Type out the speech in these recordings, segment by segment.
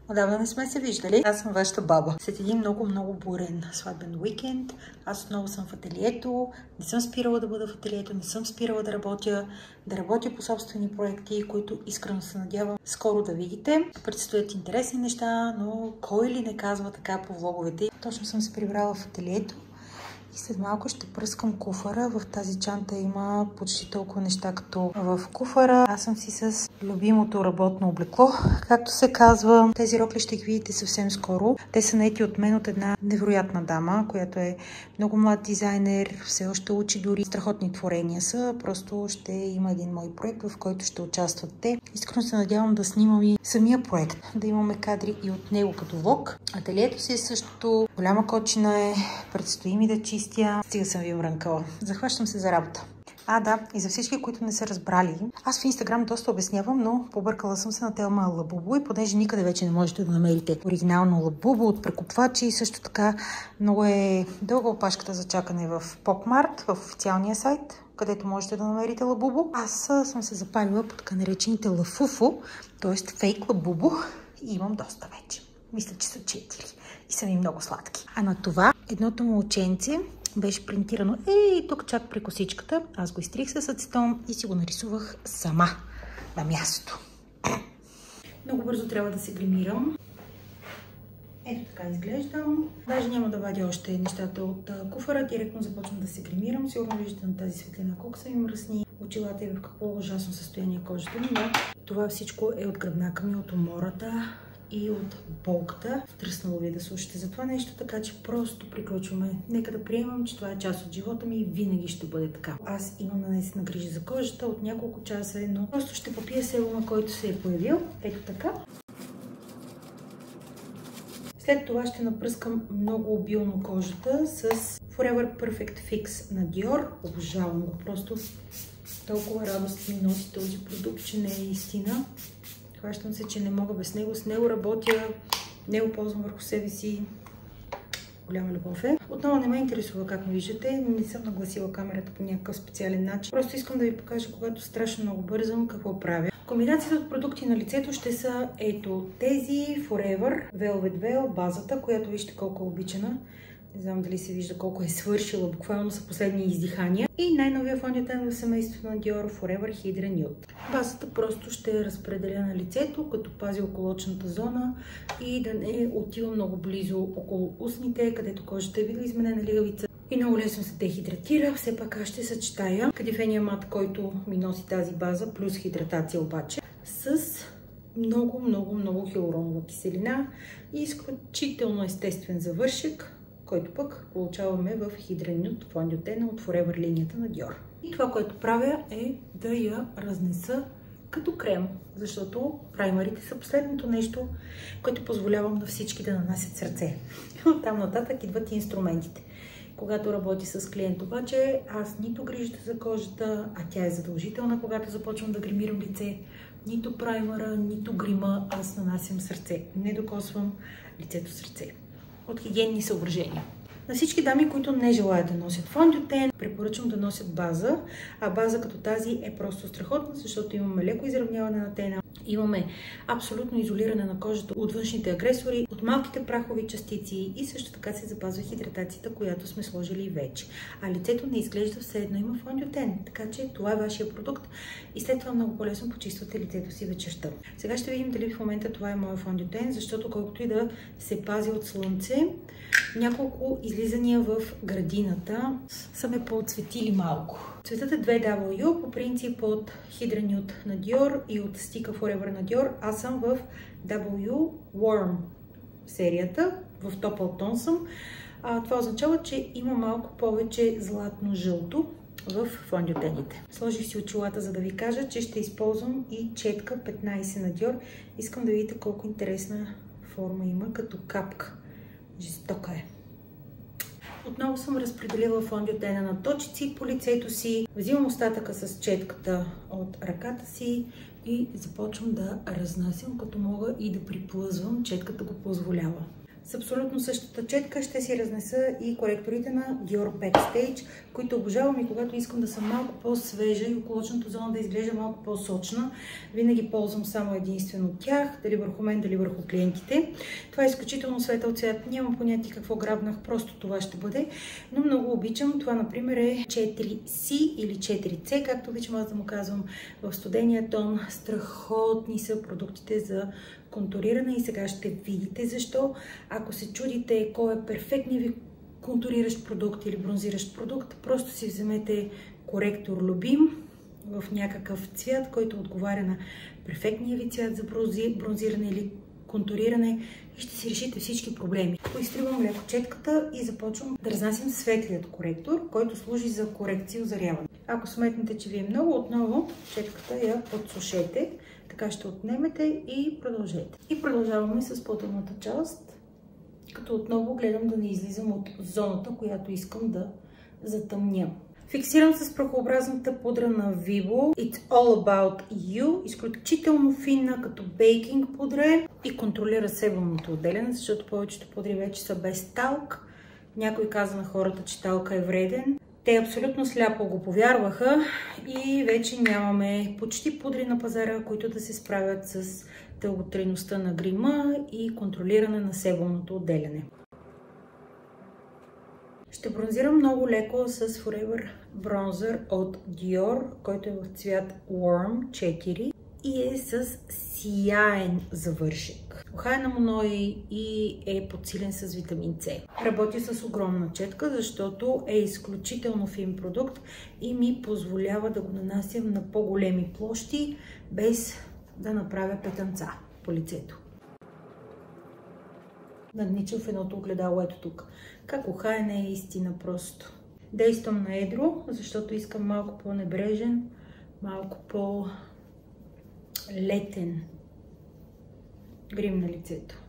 Отдавна не сме се виждали. Аз съм вашата баба. След един много бурен сватбен уикенд, аз отново съм в ателието. Не съм спирала да бъда в ателието, не съм спирала да работя по собствени проекти, които искрено се надявам скоро да видите. Предстоят интересни неща, но кой ли не казва така по влоговете. Точно съм се прибрала в ателието. И след малко ще пръскам куфара. В тази чанта има почти толкова неща като в куфара. Аз съм си с любимото работно облекло. Както се казва, тези рокли ще ги видите съвсем скоро. Те са наети от мен от една невероятна дама, която е много млад дизайнер, все още учи, дори страхотни творения са. Просто ще има един мой проект, в който ще участват те. Искрено се надявам да снимам и самия проект, да имаме кадри и от него като влог. Ателието си е същото. Голяма кочина е. Предстои ми да чистя. Стига съм ви мрънкала. Захващам се за работа. Да, и за всички, които не са разбрали, аз в Инстаграм доста обяснявам, но побъркала съм се на Телма Лабубо и понеже никъде вече не можете да намерите оригинално Лабубо от прекупвачи и също така много е дълга опашката за чакане в PopMart, в официалния сайт, където можете да намерите Лабубо. Аз съм се запалила под така наречените Лафуфо, т.е. фейк Лабубо и имам доста вече. Мисля, че са 4 и са ми много сладки. А на това едното момченце беше принтирано тук чак при косичката. Аз го изтрих с ацетон и си го нарисувах сама на място. Много бързо трябва да се гримирам. Ето така изглеждам. Даже няма да вадя още нещата от куфара. Директно започвам да се гримирам. Сигурно виждате на тази светлина колко са ми мръсни очилата и в какво ужасно състояние кожата ми. Но това всичко е от гръбнака ми, от умората и от болката. Втръснало ви да слушате за това нещо, така че просто приключваме. Нека да приемам, че това е част от живота ми и винаги ще бъде така. Аз имам нанесена грижа за кожата от няколко часа, но просто ще попия серума, който се е появил. Ето така. След това ще напръскам много обилно кожата с Forever Perfect Fix на Dior. Обожавам го. Просто толкова радост ми носи този продукт, че не е истина. Хващам се, че не мога без него. С него работя, него ползвам върху себе си. Голяма любов е. Отново не ме интересува, как ме виждате. Не съм нагласила камерата по някакъв специален начин. Просто искам да ви покажа, когато страшно много бързам, какво правя. Комбинацията от продукти на лицето ще са ето тези Forever Velvet Veil, базата, която вижте колко е обичана. Не знам дали се вижда колко е свършила, буквално са последни издихания. И най-новия фондиотен в семейството на Dior Forever Hydra Nude. Базата просто ще разпределя на лицето, като пази околочната зона и да не отива много близо около устните, където кожата е видоизменена лигавица. И много лесно се дехидратира. Все пак аз ще съчетая кадифения мат, който ми носи тази база, плюс хидратация обаче, с много хиалуронова киселина и изключително естествен завършек, който пък получаваме в Hydra Nude фондиотена от Forever линията на Dior. И това, което правя, е да я разнеса като крем, защото праймерите са последното нещо, което позволявам на всички да нанасят с ръце. Оттам нататък идват инструментите. Когато работи с клиент обаче, аз нито грижата за кожата, а тя е задължителна, когато започвам да гримирам лице, нито праймера, нито грима, аз нанасям с ръце. Не докосвам лицето с ръце. От хигиенни съображения. На всички дами, които не желаят да носят фондиотен, препоръчвам да носят база. А база като тази е просто страхотна, защото имаме леко изравняване на тена. Имаме абсолютно изолиране на кожата от външните агресори, от малките прахови частици и също така се запазва хидратацията, която сме сложили вече. А лицето не изглежда все едно, има фондиотен. Така че това е вашия продукт и след това много по-лесно почиствате лицето си вечерта. Сега ще видим дали в момента това е моят фондиотен, защото колкото и да се пази от слънце, няколко излизания в градината са ме поотцветили малко. Цветът е 2W, по принцип от Hydra Nude на Dior и от Stick Forever на Dior. Аз съм в W Warm серията, в топъл тон съм. Това означава, че има малко повече златно-жълто в фондиотените. Сложих си очилата, за да ви кажа, че ще използвам и четка 15 на Dior. Искам да видите колко интересна форма има като капка. Жестока е. Отново съм разпределила фондиотена на точици по лицето си. Взимам остатъка с четката от ръката си и започвам да разнасям, като мога и да приплъзвам. Четката го позволява. С абсолютно същата четка ще си разнеса и коректорите на Dior Backstage, които обожавам и когато искам да съм малко по-свежа и околочната зона да изглежда малко по-сочна. Винаги ползвам само единствено тях, дали върху мен, дали върху клиентите. Това е изключително светъл цвят, нямам понятие какво грабнах, просто това ще бъде. Но много обичам. Това, например, е 4C или 4C, както обичам аз да му казвам, в студения тон. Страхотни са продуктите за контуриране и сега ще видите защо. Ако се чудите кой е перфектният ви контуриращ продукт или бронзиращ продукт, просто си вземете коректор любим в някакъв цвят, който отговаря на перфектния ви цвят за бронзиране или контуриране и ще си решите всички проблеми. Поизтривам леко четката и започвам да разнасям светлият коректор, който служи за корекция озаряване. Ако сметнете, че ви е много, отново четката я подсушете. Така ще отнемете и продължете. И продължаваме с по-тъмната част, като отново гледам да не излизам от зоната, която искам да затъмня. Фиксирам с прахообразната пудра на Vivo. It's all about you. Изключително финна, като бейкинг пудра и контролира себумното отделяне, защото повечето пудри вече са без талк. Някой каза на хората, че талка е вреден. Те абсолютно сляпо го повярваха и вече нямаме почти пудри на пазара, които да се справят с дълготрайността на грима и контролиране на себумното отделяне. Ще бронзирам много леко с Forever Bronzer от Dior, който е в цвят Warm 4 и е с сияен завършек. Охайна монои и е подсилен с витамин С. Работя с огромна четка, защото е изключително фин продукт и ми позволява да го нанасям на по-големи площи, без да направя петънца по лицето. Надничам в едното огледало, ето тук. Как охайна е истина просто. Действам на едро, защото искам малко по-небрежен, малко по-летен грим на лицето.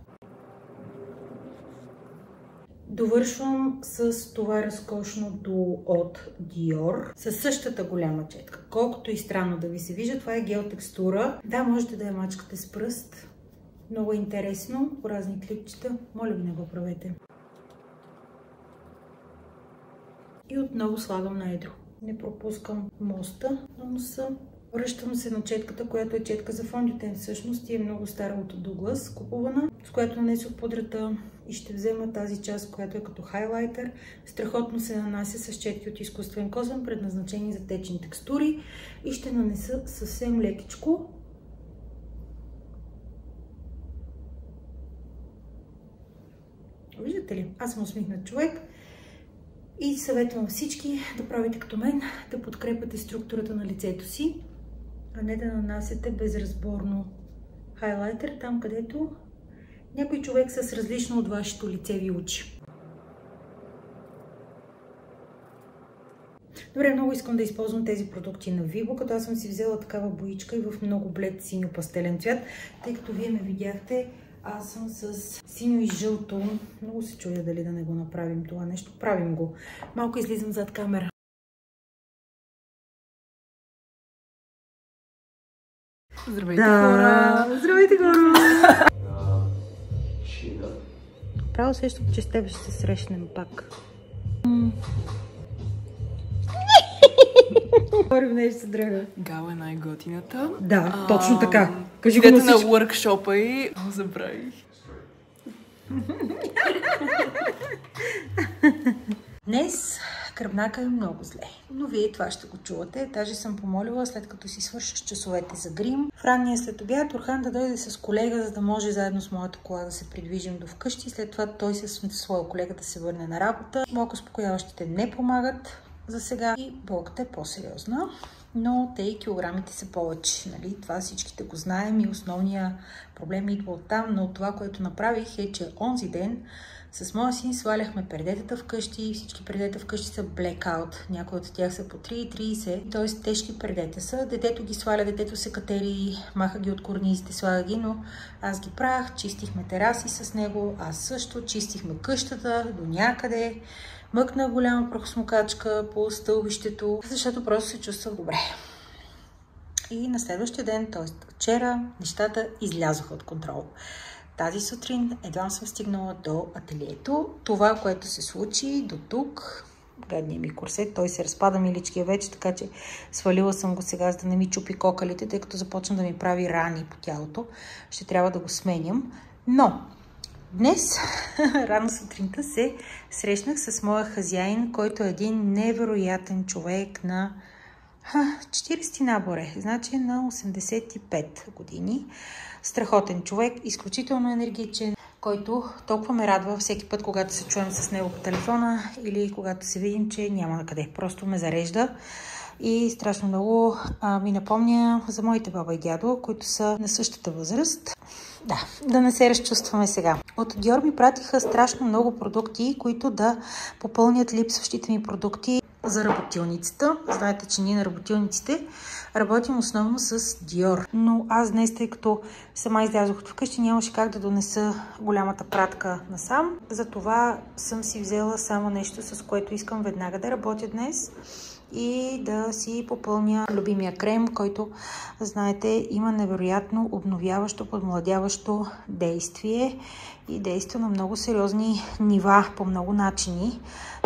Довършвам с това разкошно дуо от Dior, със същата голяма четка. Колкото и странно да ви се вижда, това е гел текстура. Да, можете да я мачкате с пръст. Много интересно, по разни клипчета. Моля ви, не го правете. И отново слагам на едро. Не пропускам моста на носа. Връщам се на четката, която е четка за фондютен всъщност и е много стара от Douglas, купувана, с която нанесох пудрата и ще взема тази част, която е като хайлайтер. Страхотно се нанася с четки от изкуствен косъм, предназначени за течни текстури и ще нанеса съвсем лекичко. Виждате ли? Аз съм усмихнат човек и съветвам всички да правите като мен, да подкрепяте структурата на лицето си, а не да нанасяте безразборно хайлайтер там, където някой човек с различно от вашето лице ви учи. Добре, много искам да използвам тези продукти на Vivo, като аз съм си взела такава боичка и в много блед синьо пастелен цвят, тъй като вие ме видяхте. Аз съм с синьо и жълто. Много се чудя дали да не го направим това нещо. Правим го. Малко излизам зад камера. Здравейте, хора! Здравейте, хора! Право сещам, че с теб ще се срещнем пак. Говорим нещо драга. Гала е най-готината. Да, точно така. Кажи го на всички. На workshop-а и... забравих. Днес гръбнака е много зле, но вие това ще го чувате. Даже съм помолила, след като си свършиш часовете за грим, в ранния след обяд Орхан да дойде с колега, за да може заедно с моята кола да се придвижим до вкъщи. След това той с своя колега да се върне на работа. Малко успокояващите не помагат за сега и болката е по-сериозна, но те и килограмите са повече. Нали? Това всичките го знаем и основният проблем идва оттам, но това, което направих е, че онзи ден с моя син сваляхме пердетата вкъщи, всички пердета вкъщи са blackout, някои от тях са по 3,30, т.е. тежки пердета са. Детето ги сваля, детето се катери, маха ги от корнизите, слага ги, но аз ги правях, чистихме тераси с него, аз също, чистихме къщата до някъде, мъкна голяма прахосмокачка по стълбището, защото просто се чувствах добре. И на следващия ден, т.е. вчера, нещата излязоха от контрол. Тази сутрин едва съм стигнала до ателието. Това, което се случи до тук, гадния ми корсет, той се разпада миличкия вече, така че свалила съм го сега, за да не ми чупи кокалите, тъй като започна да ми прави рани по тялото. Ще трябва да го сменям. Но днес, рано сутринта, се срещнах с моя хазяин, който е един невероятен човек на 40 наборе, значи на 85 години. Страхотен човек, изключително енергичен, който толкова ме радва всеки път, когато се чуем с него по телефона или когато се видим, че няма на къде. Просто ме зарежда и страшно много ми напомня за моите баба и дядо, които са на същата възраст. Да не се разчувстваме сега. От Dior ми пратиха страшно много продукти, които да попълнят липсващите ми продукти за работилницата. Знаете, че ние на работилниците работим основно с Dior. Но аз днес, тъй като сама излязох от вкъщи, нямаше как да донеса голямата пратка насам. Затова съм си взела само нещо, с което искам веднага да работя днес и да си попълня любимия крем, който, знаете, има невероятно обновяващо, подмладяващо действие и действа на много сериозни нива по много начини.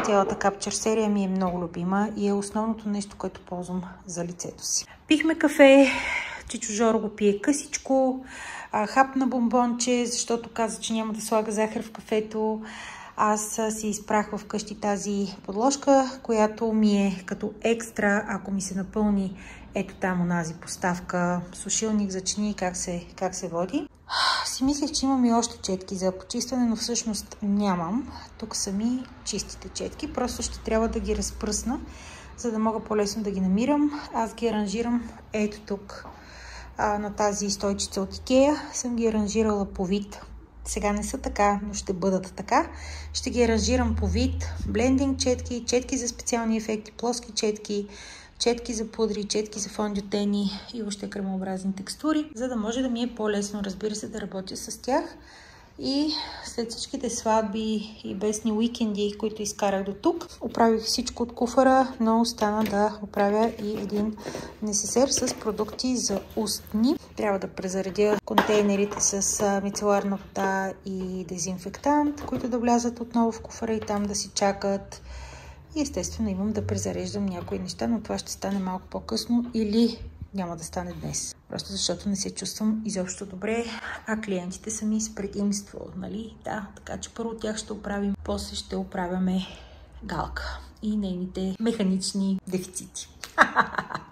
Цялата Capture серия ми е много любима и е основното нещо, което ползвам за лицето си. Пихме кафе, Чичо Жоро го пие късичко, хапна бомбонче, защото каза, че няма да слага захар в кафето. Аз си изпрах вкъщи тази подложка, която ми е като екстра, ако ми се напълни ето там онази поставка, сушилник за чини, как се води. Си мислех, че имам и още четки за почистване, но всъщност нямам. Тук са ми чистите четки, просто ще трябва да ги разпръсна, за да мога по-лесно да ги намирам. Аз ги аранжирам ето тук на тази стойчица от Ikea. Съм ги аранжирала по вид. Сега не са така, но ще бъдат така. Ще ги аранжирам по вид. Блендинг четки, четки за специални ефекти, плоски четки, четки за пудри, четки за фондютени и още кремообразни текстури, за да може да ми е по-лесно, разбира се, да работя с тях. И след всичките сватби и бесни уикенди, които изкарах до тук, оправих всичко от куфара, но остана да оправя и един несесер с продукти за устни. Трябва да презаредя контейнерите с мицеларна вода и дезинфектант, които да влязат отново в куфара и там да си чакат. И естествено имам да презареждам някои неща, но това ще стане малко по-късно или няма да стане днес. Просто защото не се чувствам изобщо добре, а клиентите са ми с предимство, нали? Да, така че първо тях ще оправим, после ще оправяме Галка и нейните механични дефицити.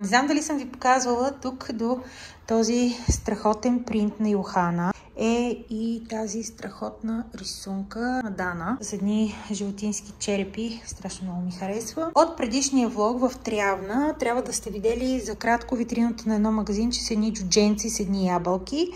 Не знам дали съм ви показвала тук до този страхотен принт на Йохана. Е и тази страхотна рисунка на Дана с едни животински черепи. Страшно много ми харесва. От предишния влог в Трявна трябва да сте видели за кратко витрината на едно магазинче с едни джудженци, с едни ябълки.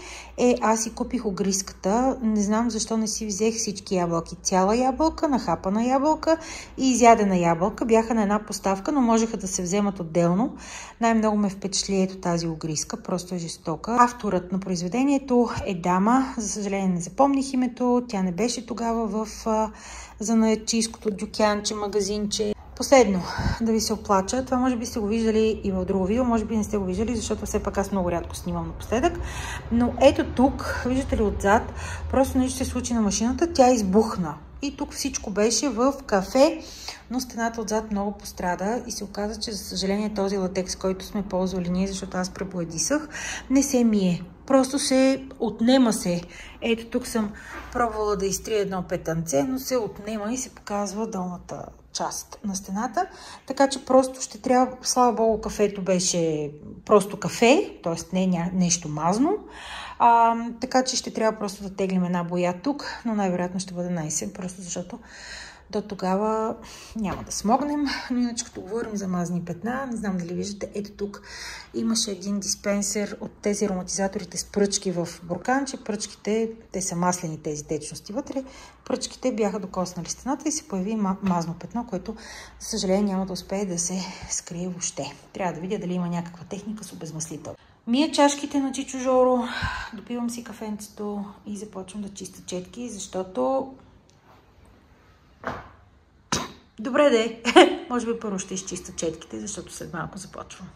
Аз си купих огризката. Не знам защо не си взех всички ябълки. Цяла ябълка, нахапана ябълка и изядена ябълка. Бяха на една поставка, но можеха да се вземат отделно. Най-много ме впечатли ето тази огризка. Просто е жестока. Авторът на произведението е дама. За съжаление не запомних името. Тя не беше тогава в занаятчийското дюкянче, магазинче. Последно, да ви се оплача. Това може би сте го виждали и в друго видео. Може би не сте го виждали, защото все пак аз много рядко снимам напоследък. Но ето тук, виждате ли отзад, просто нещо се случи на машината. Тя избухна. И тук всичко беше в кафе, но стената отзад много пострада и се оказа, че за съжаление този латекс, който сме ползвали ние, защото аз пребоядисах, не се мие. Просто се отнема се. Ето тук съм пробвала да изтрия едно петънце, но се отнема и се показва долната част на стената. Така че просто ще трябва, слава богу, кафето беше просто кафе, т.е. не нещо мазно. Така че ще трябва просто да теглим една боя тук, но най-вероятно ще бъде на-есен, просто защото до тогава няма да смогнем. Но иначе като говорим за мазни петна, не знам дали виждате, ето тук имаше един диспенсер от тези ароматизаторите с пръчки в бурканче. Пръчките, те са маслени тези течности вътре. Пръчките бяха докоснали стената и се появи мазно петно, което, за съжаление, няма да успее да се скрие въобще. Трябва да видя дали има някаква техника с обезмаслител. Мия чашките на Чичо Жоро, допивам си кафенцето и започвам да чиста четки, защото... Добре де! Може би първо ще изчиста четките, защото след малко започвам.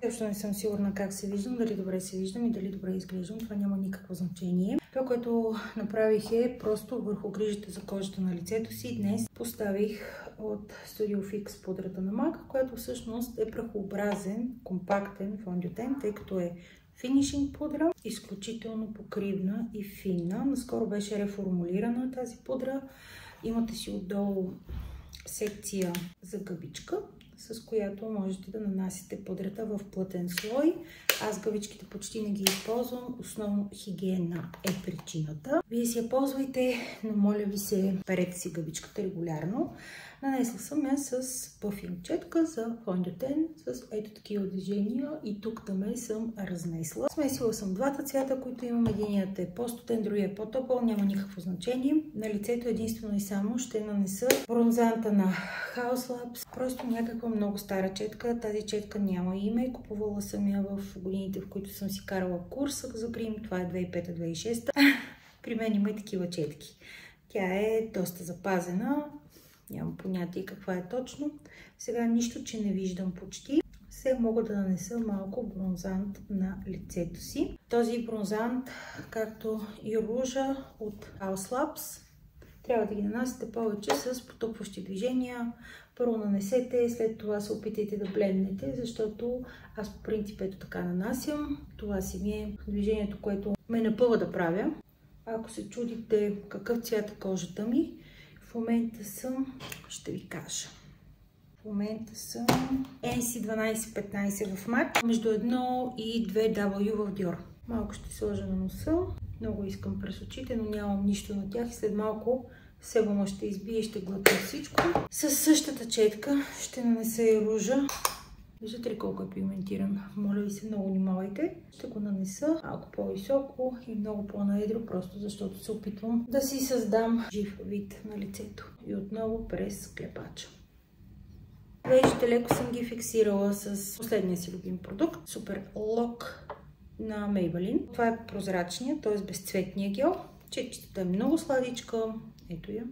Също не съм сигурна как се виждам, дали добре се виждам и дали добре изглеждам. Това няма никакво значение. Това, което направих е просто върху грижата за кожата на лицето си. Днес поставих от Studio Fix пудрата на MAC, която всъщност е прахообразен, компактен фондютен, тъй като е финишинг пудра, изключително покривна и финна. Наскоро беше реформулирана тази пудра. Имате си отдолу секция за гъбичка, с която можете да нанасите пудрата в плътен слой. Аз гъбичките почти не ги използвам, основно хигиена е причината. Вие си я ползвайте, но моля ви се, перете си гъбичката регулярно. Нанесла съм я с пъфинг четка за фондютен, с ето такива движения и тук там съм разнесла. Смесила съм двата цвята, които имам. Единият е по-студен, другият е по-топъл, няма никакво значение. На лицето единствено и само ще нанеса бронзанта на Haus Labs. Просто някаква много стара четка. Тази четка няма име. Купувала съм я в годините, в които съм си карала курса за грим. Това е 2005-2006. При мен има и такива четки. Тя е доста запазена. Нямам понятие каква е точно. Сега нищо, че не виждам почти. Сега мога да нанеса малко бронзант на лицето си. Този бронзант, както и ружа от Haus Labs, трябва да ги нанасите повече с потопващи движения. Първо нанесете, след това се опитайте да бленднете, защото аз по принцип ето така нанасям. Това си ми е движението, което ме напъва да правя. Ако се чудите какъв цвят е кожата ми, в момента съм, ще ви кажа. В момента съм NC1215 в MAC, между 1 и 2W в Dior. Малко ще сложа на носа. Много искам през очите, но нямам нищо на тях и след малко себума ще избие и ще глътне всичко. С същата четка ще нанеса и ружа. Виждате ли колко е пигментиран? Моля ви се, много внимавайте. Ще го нанеса малко по-високо и много по-наедро, просто защото се опитвам да си създам жив вид на лицето. И отново през клепача. Виждате, леко съм ги фиксирала с последния си любим продукт. Супер лок на Maybelline. Това е прозрачния, т.е. безцветния гел. Четчетата е много сладичка. Ето я.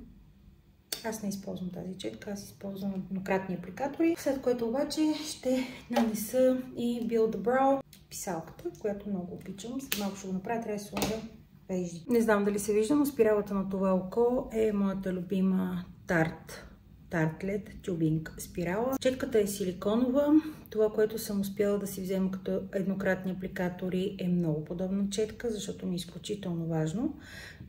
Аз не използвам тази четка, аз използвам еднократни апликатори. След което обаче ще нанеса и Build the Brow писалката, която много обичам. След малко ще го направя, трябва да сложа бежи. Не знам дали се вижда, но спиралата на това око е моята любима Tartelette Tubing спирала. Четката е силиконова. Това, което съм успяла да си взема като еднократни апликатори, е много подобна четка, защото ми е изключително важно.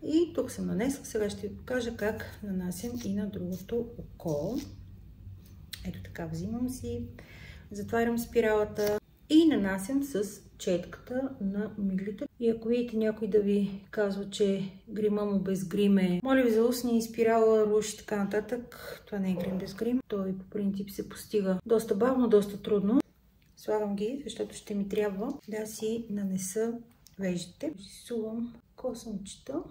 И тук съм нанесла. Сега ще ви покажа как нанасям и на другото око. Ето така, взимам си, затварям спиралата и нанасям с четката на миглите. И ако видите някой да ви казва, че грима му без грим е, моля ви за устни, спирала, руш и така нататък, това не е грим без грим. Той по принцип се постига доста бавно, доста трудно. Слагам ги, защото ще ми трябва да си нанеса веждите. Сувам косъмчета.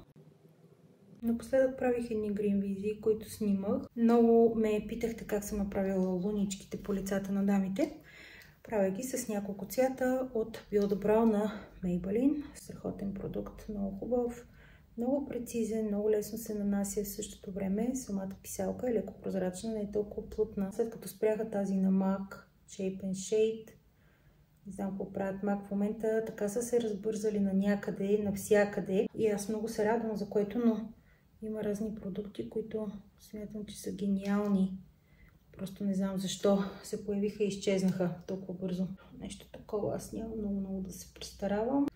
Напоследък правих едни грим визии, които снимах. Много ме питахте как съм направила луничките по лицата на дамите. Правя ги с няколко цвята от Build the Brow на Maybelline. Страхотен продукт, много хубав, много прецизен, много лесно се нанася в същото време. Самата писалка е леко прозрачна, не е толкова плътна. След като спряха тази на MAC Shape and Shade, не знам какво правят MAC в момента, така са се разбързали на някъде, навсякъде. И аз много се радвам за което, но има разни продукти, които смятам, че са гениални. Просто не знам защо се появиха и изчезнаха толкова бързо. Нещо такова аз нямам много да се престаравам.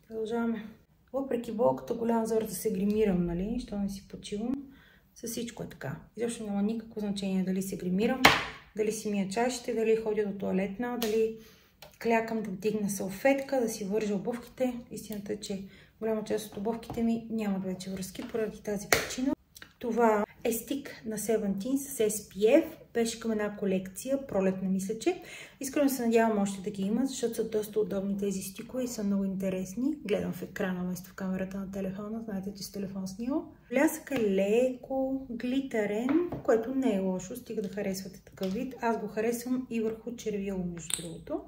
Продължаваме. Въпреки болката, голям зор да се гримирам, нали? Що не си почивам. С всичко е така. Изобщо няма никакво значение дали се гримирам, дали си мия чашите, дали ходя до тоалетна, дали клякам да вдигна салфетка, да си вържа обувките. Истината е, че голяма част от обувките ми нямат вече връзки поради тази причина. Това е стик на Seventeen с SPF. Беше към една колекция, пролетна мисля, че. Искрено се надявам още да ги има, защото са доста удобни тези стикове и са много интересни. Гледам в екрана вместо в камерата на телефона. Знаете, че с телефон снимам. Блясък е леко глитарен, което не е лошо, стига да харесвате такъв вид. Аз го харесвам и върху червило, между другото.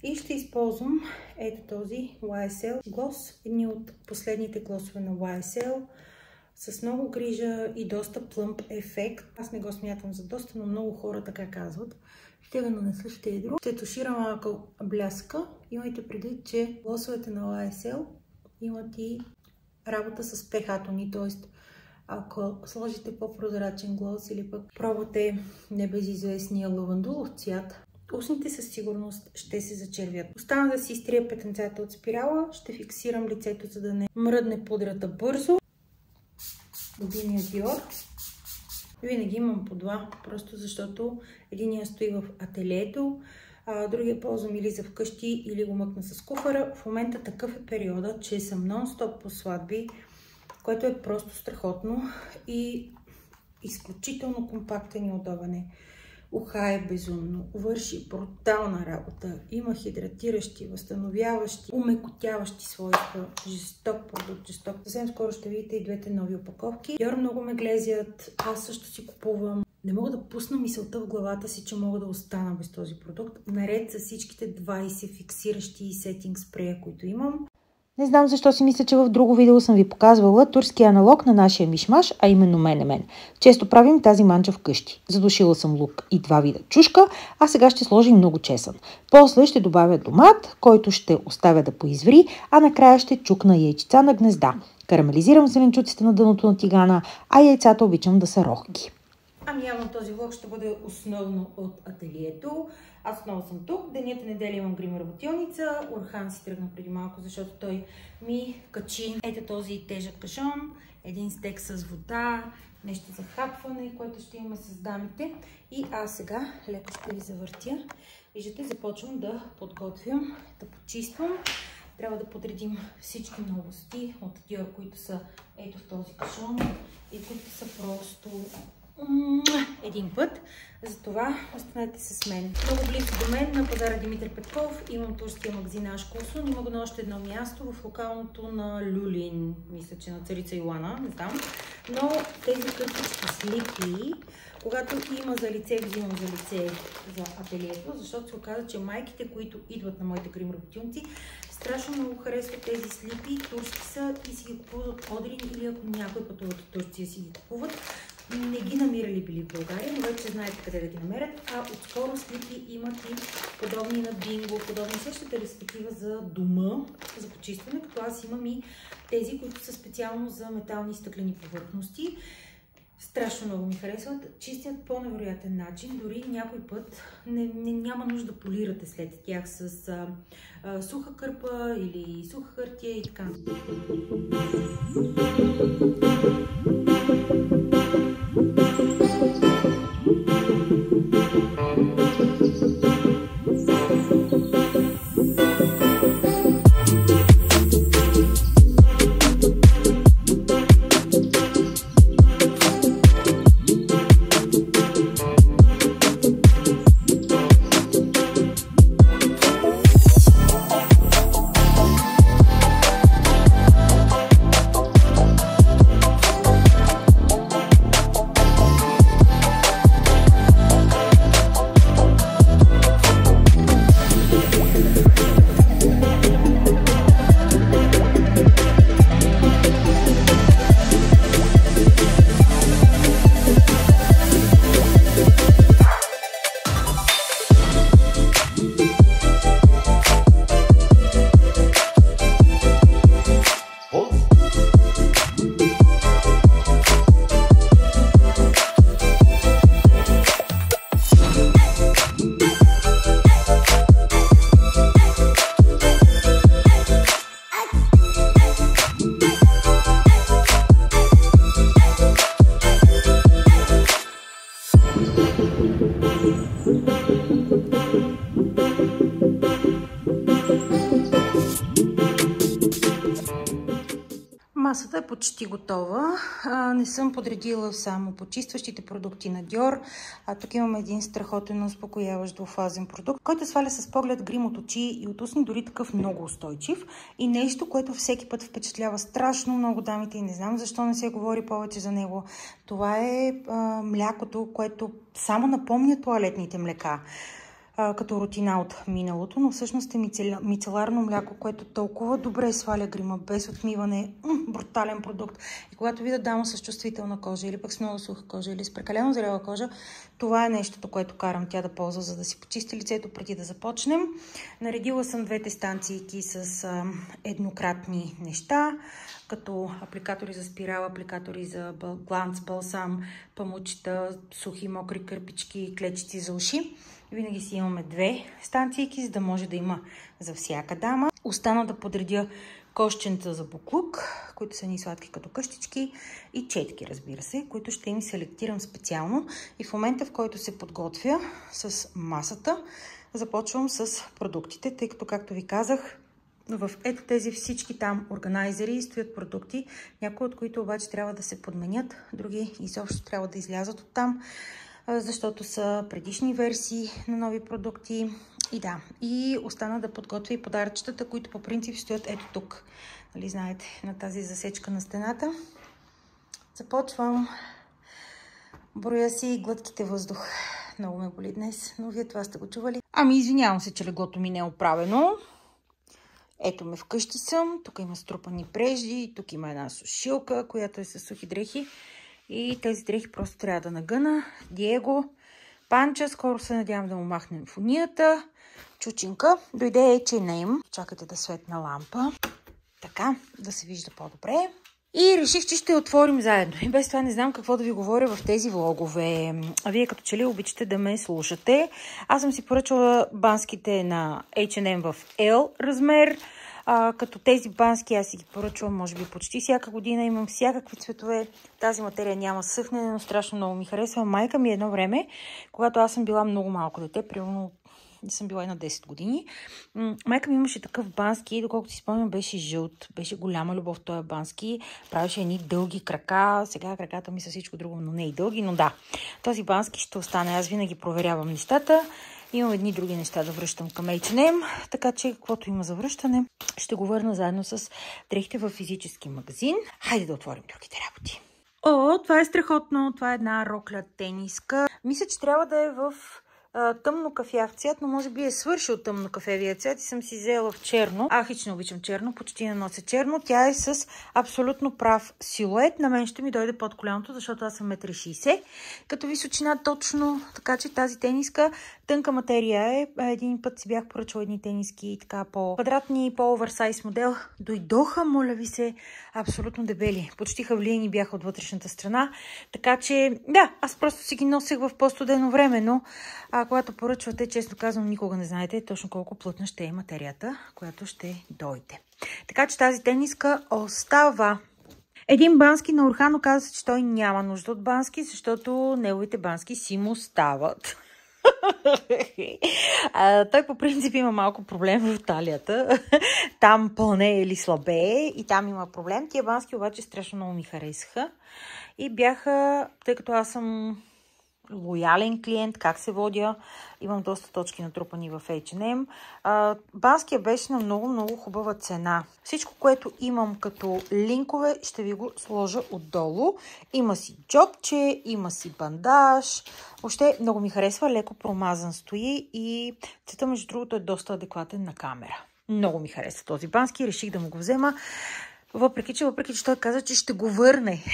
И ще използвам ето този YSL глос. Едни от последните глосове на YSL. С много грижа и доста плъмп ефект. Аз не го смятам за доста, но много хора така казват. Ще го нанеса щедро. Ще тушира малко бляска. Имайте предвид, че глосовете на YSL имат и работа с pH-тони, т.е. ако сложите по-прозрачен глас или пък пробвате небезизвестния лавандулов цвят, устните със сигурност ще се зачервят. Остана да си изтрия петънцата от спирала. Ще фиксирам лицето, за да не мръдне пудрата бързо. Любимия Dior. Винаги имам по два, просто защото единия стои в ателието, а другия ползвам или за вкъщи, или го мъкна с куфара. В момента такъв е периода, че съм нон-стоп по сватби, което е просто страхотно и изключително компактен и удобен. Уха е безумно, върши брутална работа, има хидратиращи, възстановяващи, умекотяващи свойства, жесток продукт, жесток. Съвсем скоро ще видите и двете нови опаковки. Dior много ме глезят, аз също си купувам. Не мога да пусна мисълта в главата си, че мога да остана без този продукт, наред с всичките 20 фиксиращи и сетинг спрея, които имам. Не знам защо си мисля, че в друго видео съм ви показвала турски аналог на нашия мишмаш, а именно менемен. Често правим тази манча вкъщи. Задушила съм лук и 2 вида чушка, а сега ще сложим много чесън. После ще добавя домат, който ще оставя да поизври, а накрая ще чукна яйчица на гнезда. Карамелизирам зеленчуците на дъното на тигана, а яйцата обичам да са рохки. Ами явно този влог ще бъде основно от ателието. Аз отново съм тук. Денята неделя имам грим работилница. Орхан си тръгна преди малко, защото той ми качи ето този тежък кашон, един стек с вода, нещо за хапване, което ще имаме с дамите. И аз сега леко ще ви завъртя. Виждате, започвам да подготвям, да почиствам. Трябва да подредим всички новости от Dior, които са ето в този кашон и които са просто един път. Затова останете с мен. Много близо до мен на пазара Димитър Петков имам турския магазин Ашколсун. Има го на още едно място в локалното на Люлин. Мисля, че на Царица Йоана, не знам. Но тези късички слипи, когато има за лице, взимам за лице за ателието, защото се оказа, че майките, които идват на моите грим работилници, страшно много харесват тези слипи. Турски са и си ги купуват от Одрин или ако някой пътуват от Турция си ги купуват. Не ги намирали били в България, но вече знаете къде да ги намерят. А отскоро слипи имат и подобни на Бинго, подобни. Сещате ли са такива за дома, за почистване, като аз имам и тези, които са специално за метални и стъклени повърхности. Страшно много ми харесват. Чистят по невероятен начин. Дори някой път няма нужда да полирате след тях с суха кърпа или суха хартия и така. Масата е почти готова. Не съм подредила само почистващите продукти на Dior. Тук имаме един страхотен успокояващ двуфазен продукт, който сваля с поглед грим от очи и от устни, дори такъв много устойчив. И нещо, което всеки път впечатлява страшно много дамите и не знам защо не се говори повече за него. Това е млякото, което само напомня тоалетните млека. като рутина от миналото, но всъщност е мицеларно мляко, което толкова добре сваля грима, без отмиване. Брутален продукт. И когато видя дама с чувствителна кожа, или пък с много суха кожа, или с прекалено зрела кожа, това е нещото, което карам тя да ползва, за да си почисти лицето преди да започнем. Наредила съм двете станцийки с еднократни неща, като апликатори за спирала, апликатори за гланц, балсам, памучета, сухи, мокри кърпички, клечици за уши. Винаги си имаме две станцийки, за да може да има за всяка дама. Остана да подредя кошченца за буклук, които са ни сладки като къщички, и четки, разбира се, които ще им селектирам специално. И в момента, в който се подготвя с масата, започвам с продуктите, тъй като, както ви казах, в ето тези всички там органайзери стоят продукти, някои от които обаче трябва да се подменят, други изобщо трябва да излязат от там, защото са предишни версии на нови продукти. И да, и остана да подготвя и подаръчетата, които по принцип стоят ето тук. Нали, знаете, на тази засечка на стената. Започвам. Броя си глътките въздух. Много ме боли днес, но вие това сте го чували. Ами извинявам се, че леглото ми не е оправено. Ето ме, вкъщи съм. Тук има струпани прежди. Тук има една сушилка, която е с сухи дрехи. И тези дрехи просто трябва да нагъна. Диего, Панча, скоро се надявам да му махнем фунията. Чучинка. Дойде H&M. Чакайте да светна лампа. Така, да се вижда по-добре. И реших, че ще отворим заедно. И без това не знам какво да ви говоря в тези влогове. А вие като че ли обичате да ме слушате. Аз съм си поръчала банските на H&M в L размер. Като тези бански аз си ги поръчвам, може би почти всяка година. Имам всякакви цветове. Тази материя няма съхнене, но страшно много ми харесва. Майка ми едно време, когато аз съм била много малко дете, примерно съм била на 10 години. Майка ми имаше такъв бански, доколкото си спомням, беше жълт. Беше голяма любов този бански. Правеше едни дълги крака. Сега краката ми са всичко друго, но не и дълги. Но да, този бански ще остане. Аз винаги проверявам нещата. Имам едни други неща да връщам към H&M. Така че, каквото има за връщане, ще го върна заедно с дрехите във физически магазин. Хайде да отворим другите работи. О, това е страхотно. Това е една рокля тениска. Мисля, че трябва да е в тъмно кафяв цвят, но може би е свършил тъмно кафевия цвят и съм си взела в черно. Хич не обичам черно, почти не нося черно. Тя е с абсолютно прав силует. На мен ще ми дойде под коляното, защото аз съм 1,60 м. Като височина точно, така че тази тениска тънка материя е. Един път си бях поръчала едни тениски, така по-квадратни, по-оверсайз модел. Дойдоха, моля ви се, абсолютно дебели. Почти хавлиени бяха от вътрешната страна. Така че, да, аз просто си ги носех в по-студено време, но когато поръчвате, често казвам, никога не знаете точно колко плътна ще е материята, която ще дойде. Така че тази тениска остава. Един бански на Орхано каза, че той няма нужда от бански, защото неговите бански си му стават. Той по принцип има малко проблем в талията. Там пълне или слабее и там има проблем. Тия бански обаче страшно много ми харесаха. И бяха, тъй като аз съм лоялен клиент, как се водя, имам доста точки натрупани в H&M. Банския беше на много хубава цена. Всичко, което имам като линкове, ще ви го сложа отдолу. Има си джобче, има си бандаж. Въобще много ми харесва, леко промазан стои и цвета, между другото, е доста адекватен на камера. Много ми харесва този бански, реших да му го взема, въпреки че той каза, че ще го върне.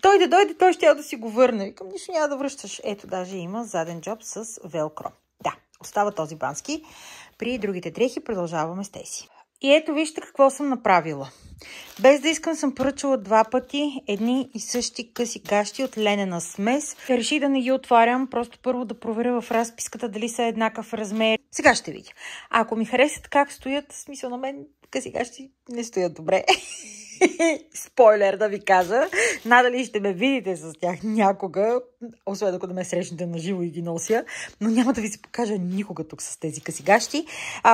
Той да дойде, той ще да си го върне. Към нищо няма да връщаш. Ето, даже има заден джоб с велкро. Да, остава този бански. При другите дрехи продължаваме с тези. И ето вижте какво съм направила. Без да искам съм поръчала 2 пъти едни и същи къси гащи от ленена смес. Реших да не ги отварям, просто първо да проверя в разписката дали са еднакъв размер. Сега ще видя. Ако ми харесат как стоят, смисъл на мен къси гащи не стоят добре. Спойлер да ви кажа. Надали ще ме видите с тях някога, освен ако да ме срещнете на живо и ги нося, но няма да ви се покажа никога тук с тези късигащи.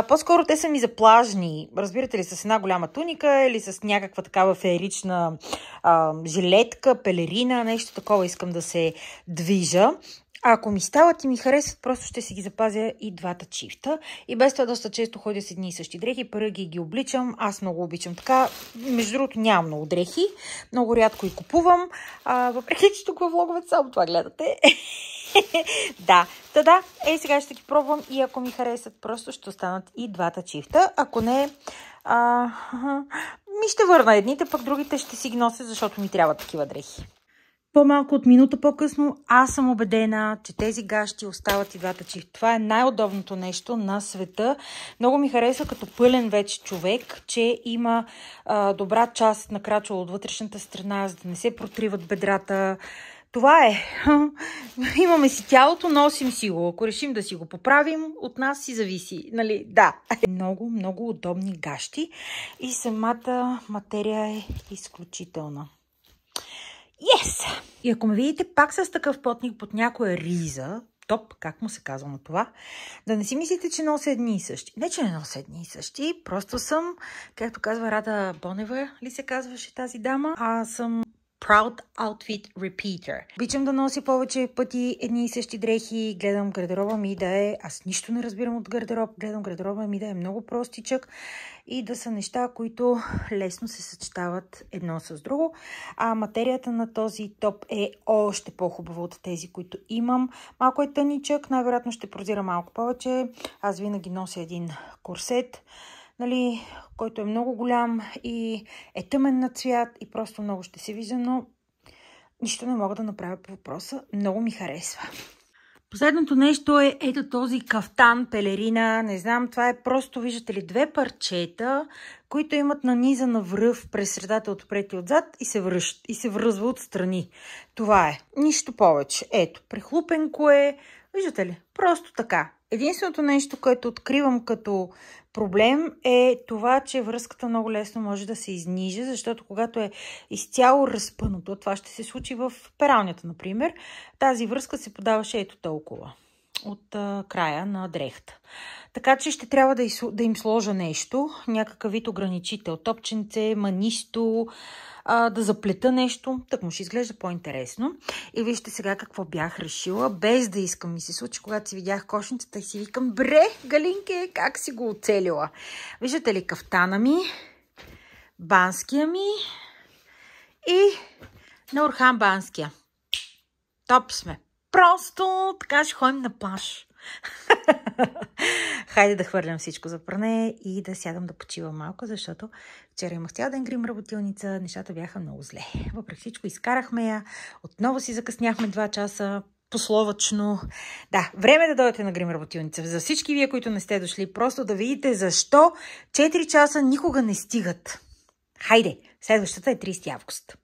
По-скоро те са ми за плажни, разбирате ли, с една голяма туника или с някаква такава феерична жилетка, пелерина, нещо такова искам да се движа. Ако ми стават и ми харесват, просто ще си ги запазя и двата чифта. И без това доста често ходя с едни и същи дрехи, пърги ги обличам. Аз много обичам така. Между другото нямам много дрехи. Много рядко и купувам. Въпреки че тук във влоговете само това гледате. Да, сега ще ги пробвам и ако ми харесат, просто ще останат и двата чифта. Ако не, ми ще върна едните, пък другите ще си ги нося, защото ми трябва такива дрехи. По-малко от минута по-късно аз съм убедена, че тези гащи остават и двата чифта. Това е най-удобното нещо на света. Много ми харесва като пълен вече човек, че има добра част на крачола от вътрешната страна, за да не се протриват бедрата. Това е. Имаме си тялото, носим си го. Ако решим да си го поправим, от нас си зависи. Нали? Да. Много, много удобни гащи и самата материя е изключителна. Yes! И ако ме видите пак с такъв потник под някоя риза, топ, как му се казва на това, да не си мислите, че нося едни и същи. Не, че не нося едни и същи, просто съм, както казва Рада Бонева, ли се казваше тази дама, аз съм Proud Outfit Repeater. Обичам да нося повече пъти едни и същи дрехи, гледам гардероба ми да е, аз нищо не разбирам от гардероб, гледам гардероба ми да е много простичък и да са неща, които лесно се съчетават едно с друго. А материята на този топ е още по-хубава от тези, които имам. Малко е тъничък, най-вероятно ще прозира малко повече. Аз винаги нося един корсет, нали, който е много голям и е тъмен на цвят и просто много ще се вижда, но нищо не мога да направя по въпроса. Много ми харесва. Последното нещо е ето този кафтан, пелерина. Не знам, това е просто, виждате ли, две парчета, които имат нанизана връв през средата отпред и отзад и се връзва отстрани. Това е. Нищо повече. Ето, прехлупенко е. Виждате ли? Просто така. Единственото нещо, което откривам като проблем е това, че връзката много лесно може да се изнижи, защото когато е изцяло разпънато, това ще се случи в пералнята, например, тази връзка се подаваше ето толкова от края на дрехта. Така че ще трябва да им сложа нещо, някакъв вид ограничител, топченце, манисто, да заплета нещо, так му ще изглежда по-интересно. И вижте сега какво бях решила, без да искам ми се случи, когато си видях кошницата и си викам, бре, Галинке, как си го оцелила? Виждате ли кафтана ми, банския ми и на Орхан банския. Топ сме. Просто така ще ходим на плаж. Хайде да хвърлям всичко за пране и да сядам да почивам малко, защото вчера имах цял ден грим работилница, нещата бяха много зле. Въпреки всичко изкарахме я, отново си закъсняхме 2 часа, пословачно. Да, време да дойдете на грим работилница. За всички вие, които не сте дошли, просто да видите защо 4 часа никога не стигат. Хайде, следващата е 30 август.